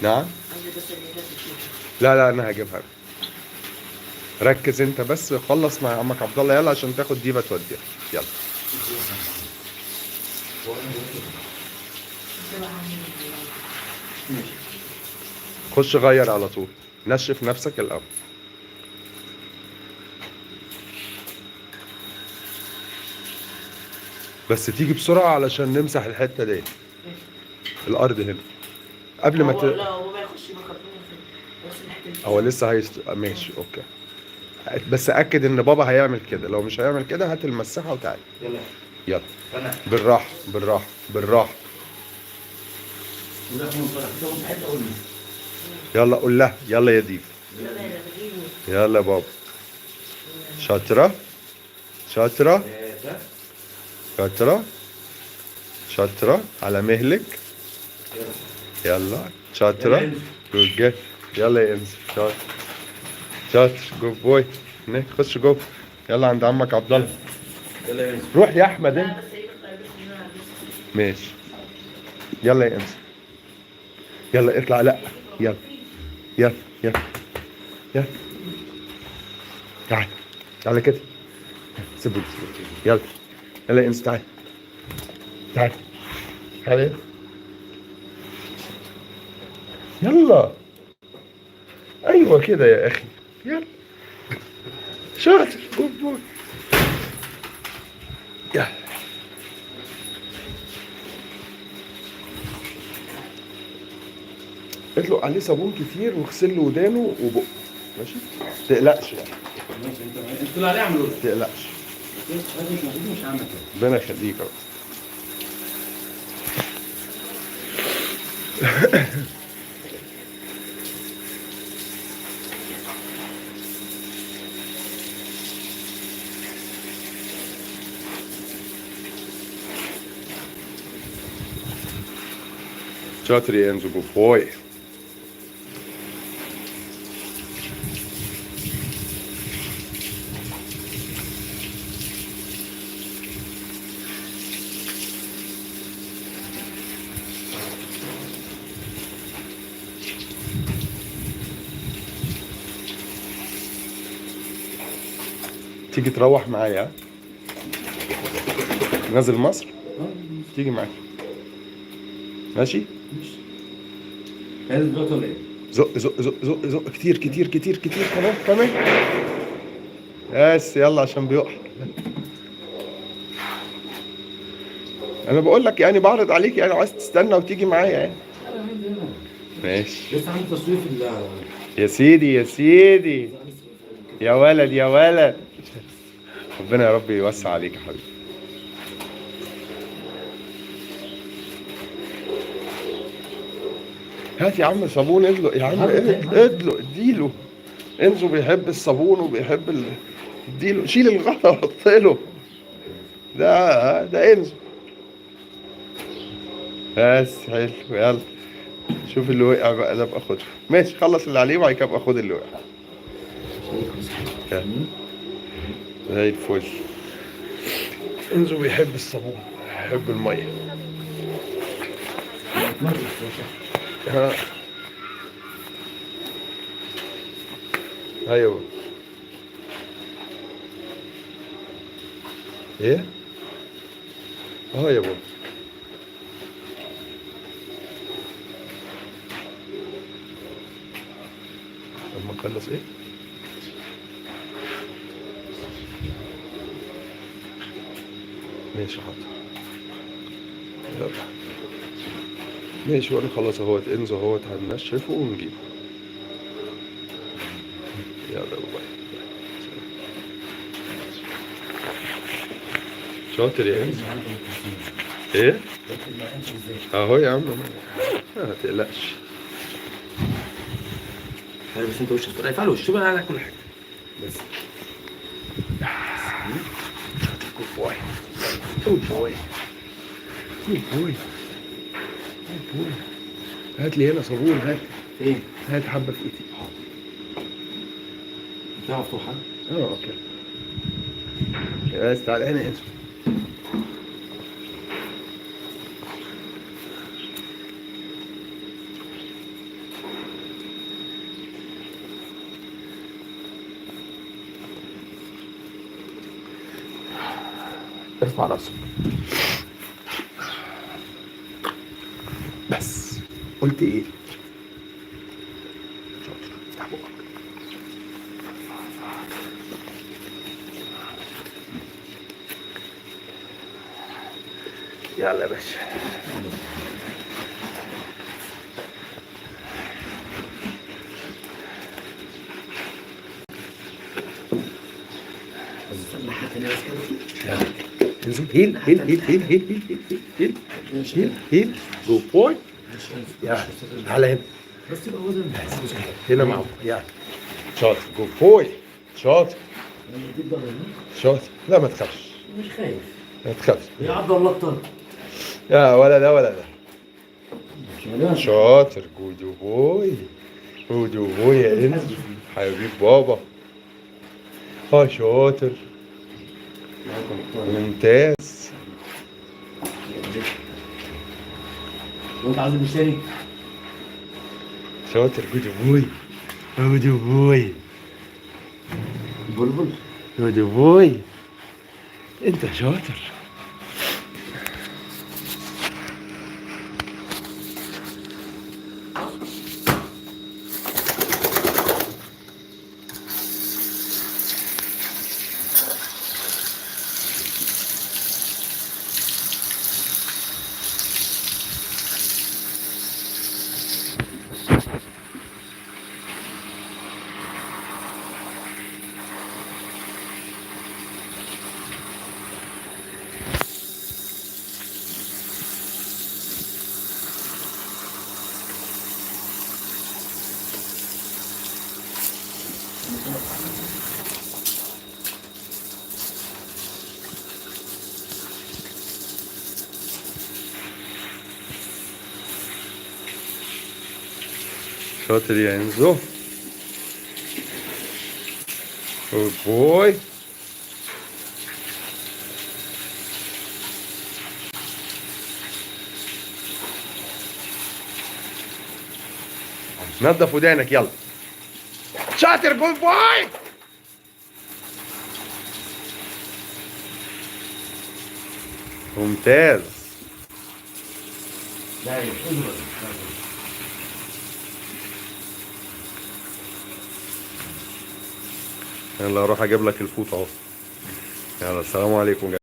نعم. لا لا انا هجيبها. ركز انت بس، خلص مع عمك عبد الله يلا عشان تاخد دي بتوديها. يلا. خش غير على طول، نشف نفسك الاول. بس تيجي بسرعة علشان نمسح الحتة دي، الأرض هنا قبل ما لا هو ما يخش بس الحته هو لسه ماشي أوكي. بس أكد إن بابا هيعمل كده، لو مش هيعمل كده هات المساحة وتعالى. يلا يلا بالراحة بالراحة بالراحة. يلا قول لها يلا يا ديف. يلا يا بابا. شاطرة شاطرة شاطرة شاطرة على مهلك. يلا شاطرة جود. يلا يا انس شاطر شاطر جود بوي. خش جوه. يلا عند عمك عبد الله. يلا يا انس. روح يا احمد انت. ماشي. يلا يا انس. يلا اطلع. لا يلا يلا يلا يلا. تعال تعال كده. سيبه. يلا يلا يا انس تعال تعال تعال. يلا ايوه كده يا اخي. يلا شاطر جود بوي. يلا اطلق عليه صابون كتير واغسل له ودانه وبقه. ماشي تقلقش يعني. ماشي انت طلع عليه اعمله. تقلقش. مش هعمل كده. ربنا يخليك يا رب. شاطر يا انزو بوي. تيجي تروح معايا نازل مصر تيجي معايا ماشي. عايز دلوقتي ولا ايه؟ زق زق زق زق زق كتير كتير كتير كتير كمان كمان. بس يلا عشان بيقع. انا بقول لك يعني بعرض عليك يعني عايز تستنى وتيجي معايا يعني. ماشي لسه عندي تصوير في يا سيدي يا سيدي. يا ولد يا ولد. ربنا يا رب يوسع عليك يا حبيبي. هات يا عم صابون ادلق يا عم. ادلق اديله. انزو بيحب الصابون وبيحب اديله. شيل الغطا وحطله. ده انزو. بس حلو يلا. شوف اللي وقع بقى ده ابقى خده. ماشي خلص اللي عليه وبعد كده ابقى خد اللي وقع. زي الفل. انزو بيحب الصابون بيحب الميه. ها ايوه. ايه يا بابا. لما نخلص ايه ماشي حاضر. يلا ماشي وانا خلاص اهوت. انزو اهوت هنشفه ونجيبه. يلا باي. شاطر يا انزو. ايه اهو يا عم ما تقلقش. بس انت وشك طلع يفعل وشه بقى على كل حاجه بس. جود بوي جود بوي جود بوي جود بوي. هات لي هنا صابون. هات ايه؟ هات حبه في ايدي. بتاع مفتوحه. اوكي. بس تعال هنا انت. ارفع راسك. بس قلت ايه؟ شاطر، افتح بقك. يلا يا باشا. لحقت الناس كده. انزل هيل هيل هيل هيل هيل هيل هيل هيل هيل جو بوي. يلا تعالى هنا. بس يبقى وزن هنا معه يعني. شاطر جو بوي. شاطر جدا. شاطر. لا ما تخافش مش خايف ما تخافش. يا عبد الله اكتر. يا ولا ده ولا ده. شغلان. شاطر جودو بوي. جودو بوي يا انزل حبيب بابا. شاطر ممتاز. وانت عايز المشتري؟ شاطر جودو بوي. جودو بوي. بلبل. جودو بوي. انت شاطر. شاطر يا انزو. Good boy. نظف ودانك يلا. شاطر جود بوي. ممتاز. يلا اروح اجيب لك الفوط اهو. يلا السلام عليكم.